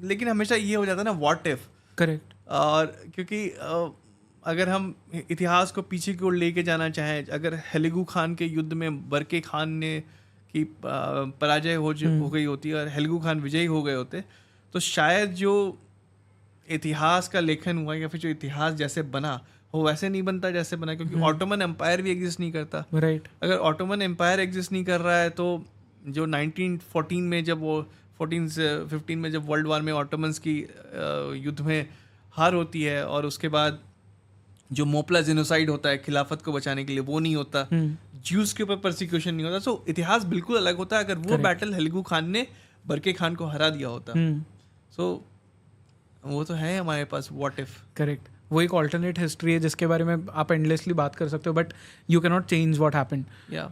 लेकिन हमेशा ये हो जाता है ना व्हाट इफ। करेक्ट। और क्योंकि अगर हम इतिहास को पीछे की ओर लेके जाना चाहें, अगर हेलिगू खान के युद्ध में बरके खान ने की पराजय हो गई होती और हेलिगू खान विजयी हो गए होते, तो शायद जो इतिहास का लेखन हुआ या फिर जो इतिहास जैसे बना वो वैसे नहीं बनता जैसे बना, क्योंकि ऑटोमन एम्पायर भी एग्जिस्ट नहीं करता। राइट। अगर ऑटोमन एम्पायर एग्जिस्ट नहीं कर रहा है तो जो 1914 में जब वो 14 से 15 में जब वर्ल्ड वार में ऑटोमन्स की युद्ध में हार होती है, और उसके बाद जो मोपला जेनोसाइड होता है खिलाफत को बचाने के लिए, वो नहीं होता, ज्यूस के ऊपर परसिक्यूशन नहीं होता। सो इतिहास बिल्कुल अलग होता है अगर वो बैटल हेलिगू खान ने बरके खान को हरा दिया होता। सो वो तो है हमारे पास व्हाट इफ। करेक्ट। वो एक ऑल्टरनेट हिस्ट्री है जिसके बारे में आप एंडलेसली बात कर सकते हो, but you can not change what happened. या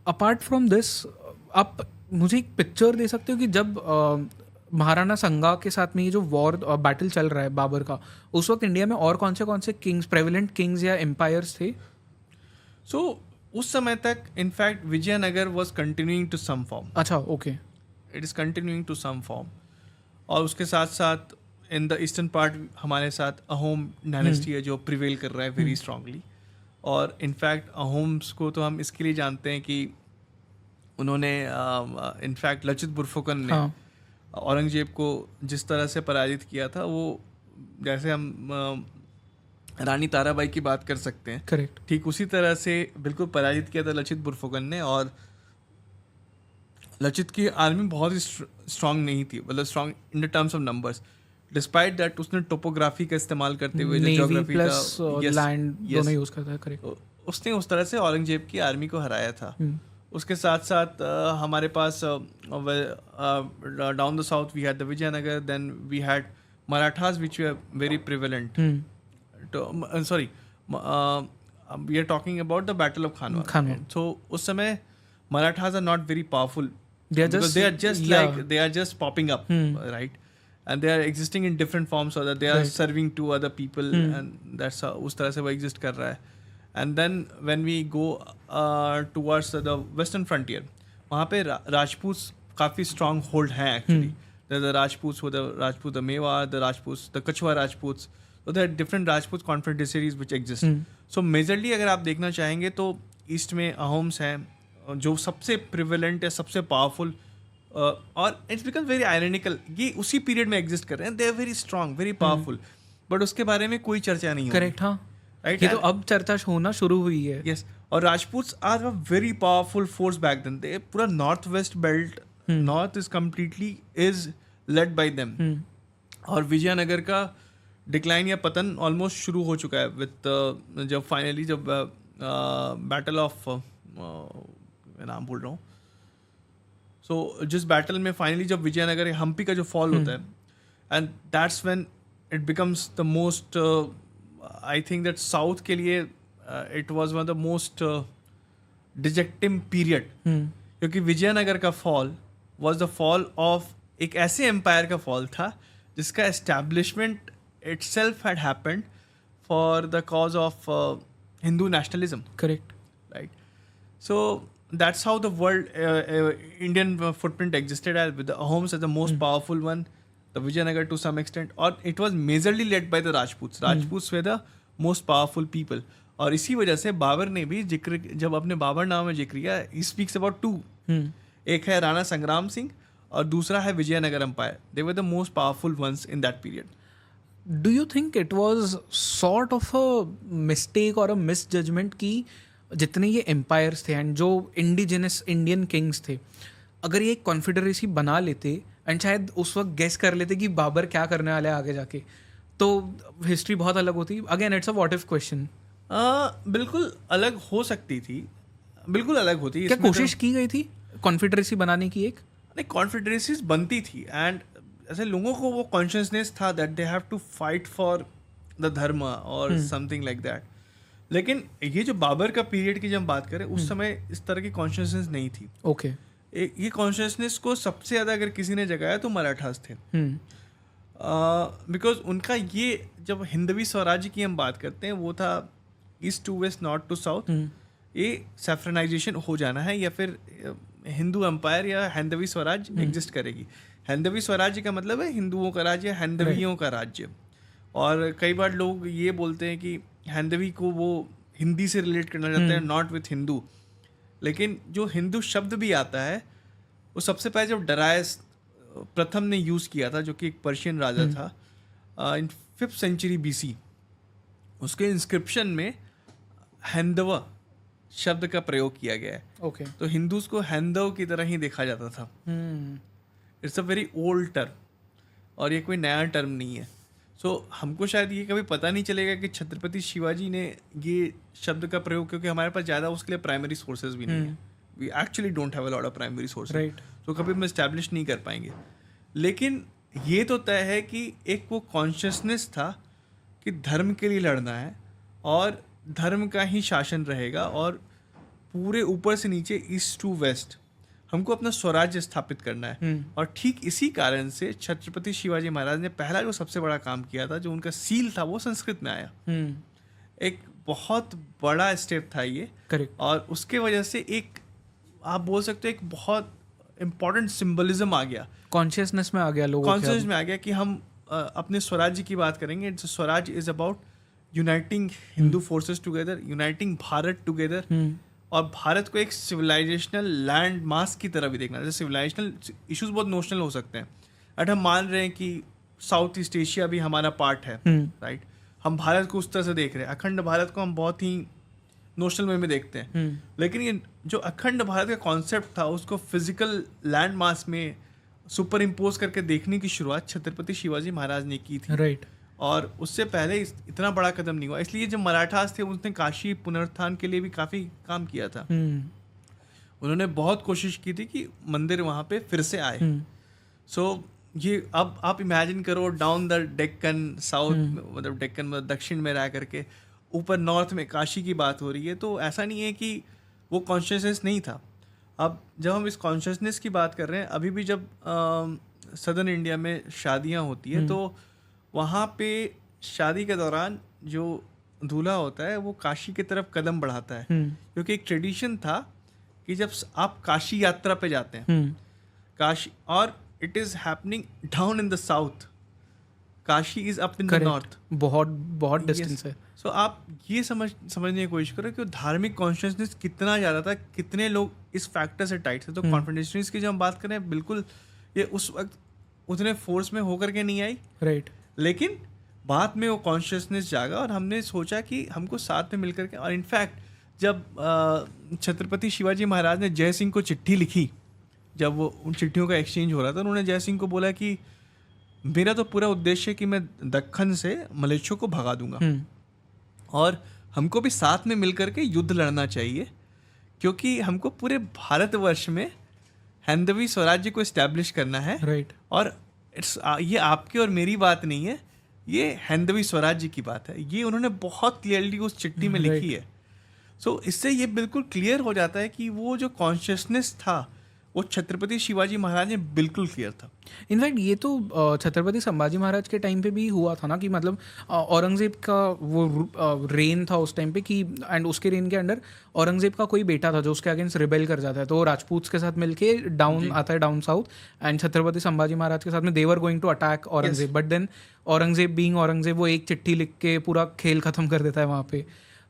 अपार्ट फ्रॉम दिस, आप मुझे एक पिक्चर दे सकते हो कि जब महाराणा संगा के साथ में ये जो वॉर बैटल चल रहा है बाबर का, उस वक्त इंडिया में और कौन से किंग्स, प्रेवलेंट किंग्स या एम्पायर्स थे? सो उस समय तक in fact Vijayanagara was continuing to some form. अच्छा, okay. It is continuing to some form. और उसके साथ साथ इन द ईस्टर्न पार्ट हमारे साथ अहोम डायनेस्टी है जो प्रिवेल कर रहा है वेरी स्ट्रांगली। और इनफैक्ट अहोम्स को तो हम इसके लिए जानते हैं कि उन्होंने इनफैक्ट लचित बुरफुकन ने औरंगजेब को जिस तरह से पराजित किया था, वो जैसे हम रानी ताराबाई की बात कर सकते हैं, करेक्ट, ठीक उसी तरह से बिल्कुल पराजित किया था लचित बुरफुकन ने। और लचित की आर्मी बहुत ही स्ट्रांग नहीं थी, मतलब strong in the terms of numbers, despite that उसने टोपोग्राफी का इस्तेमाल करते हुए जो ज्योग्राफी का लैंड दोनों यूज करता है, करेक्ट, उसने उस तरह से औरंगजेब की आर्मी को हराया था। उसके साथ साथ हमारे पास down the south we had the Vijayanagara, then we had Marathas which were very prevalent. Sorry, we are talking about the battle of Khanwa. So उस समय Marathas are not very powerful, they are just popping up, right? And they are existing in different forms, so that they are serving to other people, and that's how उस तरह से वो exist कर रहा है. And then when we go towards the western frontier, वहाँ पे राजपूत काफ़ी strong hold हैं actually. The Rajputs, the Mewar, the Rajputs, the Kachwa Rajputs. So there are different Rajput confederacies which exist. So majorly अगर आप देखना चाहेंगे तो east में अहोम्स हैं जो सबसे प्रिवेलेंट है, सबसे पावरफुल, और इट्स बिकम वेरी आयरनिकल, ये उसी पीरियड में एग्जिस्ट कर रहे हैं, they are very strong, very powerful, but उसके बारे में कोई चर्चा नहीं हो। करेक्ट, हाँ, राइट, ये तो अब चर्चा होना शुरू हुई है। यस, और Rajputs are a very powerful force back then. They पूरा north west belt, north is completely is led by them. और विजयनगर का डिक्लाइन या पतन ऑलमोस्ट शुरू हो चुका है विद जब फाइनली जब बैटल ऑफ नाम भूल रहा हूँ, सो जिस बैटल में फाइनली जब विजयनगर हम्पी का जो फॉल होता है, and that's when it becomes the most, I think that south के लिए it was one of the most dejected period, क्योंकि विजयनगर का fall was the fall of एक ऐसे एम्पायर का फॉल था जिसका establishment itself had happened for the cause of Hindu nationalism. Correct, right, so that's how the world Indian footprint existed, as with the Ahoms as the most powerful one, the Vijayanagar to some extent, or it was majorly led by the Rajputs. Rajputs were the most powerful people. और इसी वजह से बाबर ने भी जिक्र, जब अपने बाबर नाम में जिक्र किया, he speaks about two. एक है राणा संग्राम सिंह और दूसरा है Vijayanagara empire. They were the most powerful ones in that period. Do you think it was sort of a mistake or a misjudgment कि जितने ये एम्पायर्स थे एंड जो इंडिजिनस इंडियन किंग्स थे, अगर ये एक कॉन्फेडरेसी बना लेते एंड शायद उस वक्त गेस कर लेते कि बाबर क्या करने वाला है आगे जाके, तो हिस्ट्री बहुत अलग होती? Again it's a what if question. बिल्कुल अलग हो सकती थी, बिल्कुल अलग होती. क्या कोशिश की गई थी कॉन्फेडरेसी बनाने की? एक नहीं, कॉन्फेडरेसीज बनती थी एंड ऐसे लोगों को वो कॉन्शियसनेस था that they have to fight for the dharma और समथिंग लाइक दैट. लेकिन ये जो बाबर का पीरियड की जब हम बात करें, उस समय इस तरह की कॉन्शियसनेस नहीं थी. ओके, ये कॉन्शियसनेस को सबसे ज़्यादा अगर किसी ने जगाया तो मराठास थे. बिकॉज उनका ये, जब हिंदवी स्वराज्य की हम बात करते हैं, वो था east to west, north to south. ये सैफ्रनाइजेशन हो जाना है या फिर हिंदू एम्पायर या हिंदवी स्वराज एग्जिस्ट करेगी. हैंदवी स्वराज्य का मतलब है हिंदुओं का राज्य, हैंदवियों का राज्य। और कई बार लोग ये बोलते हैं कि हैंदवी को वो हिंदी से रिलेट करना चाहते हैं, नॉट विथ हिंदू। लेकिन जो हिंदू शब्द भी आता है वो सबसे पहले जब डरायस प्रथम ने यूज़ किया था, जो कि एक पर्शियन राजा था इन 5th सेंचुरी BC, उसके इंस्क्रिप्शन में हैंदवा शब्द का प्रयोग किया गया है। ओके। तो हिंदूज को हैंदव की तरह ही देखा जाता था। It's a very old term और ये कोई नया टर्म नहीं है। सो हमको शायद ये कभी पता नहीं चलेगा कि छत्रपति शिवाजी ने ये शब्द का प्रयोग, क्योंकि हमारे पास ज़्यादा उसके लिए प्राइमरी सोर्सेज भी नहीं है। We actually don't have a lot of primary sources, right. तो कभी हम इस्टेब्लिश नहीं कर पाएंगे। लेकिन ये तो तय है कि एक वो कॉन्शियसनेस था कि धर्म के लिए लड़ना है और धर्म का ही शासन रहेगा, और पूरे ऊपर से नीचे ईस्ट टू वेस्ट हमको अपना स्वराज्य स्थापित करना है। और ठीक इसी कारण से छत्रपति शिवाजी महाराज ने पहला जो सबसे बड़ा काम किया था, जो उनका सील था, वो संस्कृत में आया। एक बहुत बड़ा स्टेप था ये। करेक्ट। और उसके वजह से एक आप बोल सकते हो एक बहुत इम्पोर्टेंट सिंबलिज्म आ गया, कॉन्शियसनेस में आ गया, लोगों कॉन्शियस में आ गया कि हम अपने स्वराज्य की बात करेंगे। Swaraj is about uniting Hindu forces together, uniting Bharat together, और भारत को एक सिविलाइजेशनल लैंड मास की तरह भी देखना। जैसे सिविलाइजेशनल इश्यूज बहुत नोशनल हो सकते हैं, बट हम मान रहे हैं कि साउथ ईस्ट एशिया भी हमारा पार्ट है, राइट। हम भारत को उस तरह से देख रहे हैं। अखंड भारत को हम बहुत ही नोशनल वे में देखते हैं, लेकिन ये जो अखंड भारत का कॉन्सेप्ट था, उसको फिजिकल लैंड मास में सुपर इम्पोज करके देखने की शुरुआत छत्रपति शिवाजी महाराज ने की थी, राइट। और उससे पहले इतना बड़ा कदम नहीं हुआ। इसलिए जो मराठास थे उसने काशी पुनरुत्थान के लिए भी काफ़ी काम किया था। उन्होंने बहुत कोशिश की थी कि मंदिर वहाँ पे फिर से आए। सो ये अब आप इमेजिन करो, डाउन द डेक्कन साउथ, मतलब डेक्कन मतलब दक्षिण में रह करके ऊपर नॉर्थ में काशी की बात हो रही है। तो ऐसा नहीं है कि वो कॉन्शियसनेस नहीं था। अब जब हम इस कॉन्शियसनेस की बात कर रहे हैं, अभी भी जब सदर्न इंडिया में शादियाँ होती है तो वहाँ पे शादी के दौरान जो दूल्हा होता है वो काशी की तरफ कदम बढ़ाता है, क्योंकि एक ट्रेडिशन था कि जब आप काशी यात्रा पे जाते हैं, काशी, और it is happening down in the south, Kashi is up in the north, बहुत डिस्टेंस है। सो आप ये समझने की कोशिश करो कि धार्मिक कॉन्शियसनेस कितना ज़्यादा था, कितने लोग इस फैक्टर से टाइट थे। तो कॉन्फिडेंशनरीज की जब हम बात करें, बिल्कुल ये उस वक्त उतने फोर्स में होकर के नहीं आई, राइट। लेकिन बाद में वो कॉन्शियसनेस जागा और हमने सोचा कि हमको साथ में मिलकर के, और इनफैक्ट जब छत्रपति शिवाजी महाराज ने जय सिंह को चिट्ठी लिखी, जब वो उन चिट्ठियों का एक्सचेंज हो रहा था, उन्होंने जय सिंह को बोला कि मेरा तो पूरा उद्देश्य है कि मैं दक्खन से मलेच्छों को भगा दूंगा, और हमको भी साथ में मिलकर के युद्ध लड़ना चाहिए, क्योंकि हमको पूरे भारतवर्ष में हैंदवी स्वराज्य को इस्टेब्लिश करना है, राइट। और ये आपकी और मेरी बात नहीं है, ये हैंदवी स्वराज्य की बात है। ये उन्होंने बहुत क्लियरली उस चिट्ठी में लिखी है। सो इससे ये बिल्कुल क्लियर हो जाता है कि वो जो कॉन्शियसनेस था वो छत्रपति शिवाजी महाराज में बिल्कुल क्लियर था। इनफैक्ट ये तो छत्रपति संभाजी महाराज के टाइम पे भी हुआ था ना, कि मतलब औरंगज़ेब का वो रेन था उस टाइम पे कि, एंड उसके रेन के अंडर औरंगज़ेब का कोई बेटा था जो उसके अगेंस्ट रिबेल कर जाता है, तो वो राजपूत के साथ मिलके डाउन आता है, down south, and Chhatrapati Sambhaji Maharaj के साथ में they were going to attack Aurangzeb, but then Aurangzeb being Aurangzeb वो एक चिट्ठी लिख के पूरा खेल ख़त्म कर देता है वहाँ पे।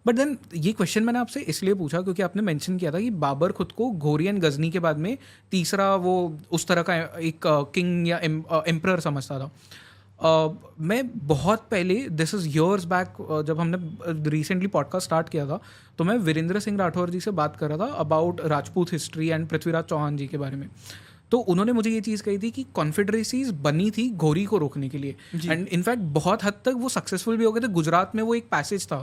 बट देन ये क्वेश्चन मैंने आपसे इसलिए पूछा क्योंकि आपने मेंशन किया था कि बाबर खुद को घोरी एंड गजनी के बाद में तीसरा वो उस तरह का एक किंग या एम्परर समझता था। मैं बहुत पहले, दिस इज़ ईयर्स बैक, जब हमने रिसेंटली पॉडकास्ट स्टार्ट किया था, तो मैं वीरेंद्र सिंह राठौर जी से बात कर रहा था about Rajput history and Prithviraj Chauhan ji के बारे में। तो उन्होंने मुझे ये चीज़ कही थी कि कॉन्फेडरेसीज बनी थी घोरी को रोकने के लिए, एंड इनफैक्ट बहुत हद तक वो सक्सेसफुल भी हो गए थे। गुजरात में वो एक पैसेज था,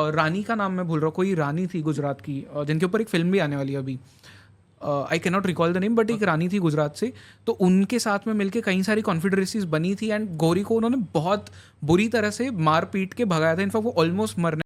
रानी का नाम मैं भूल रहा हूँ, कोई रानी थी गुजरात की जिनके ऊपर एक फिल्म भी आने वाली है अभी, I can not recall the name, but एक रानी थी गुजरात से, तो उनके साथ में मिलके कई सारी कॉन्फेडरेसीज बनी थी, एंड घोरी को उन्होंने बहुत बुरी तरह से मार पीट के भगाया था। इनफैक्ट वो ऑलमोस्ट मरने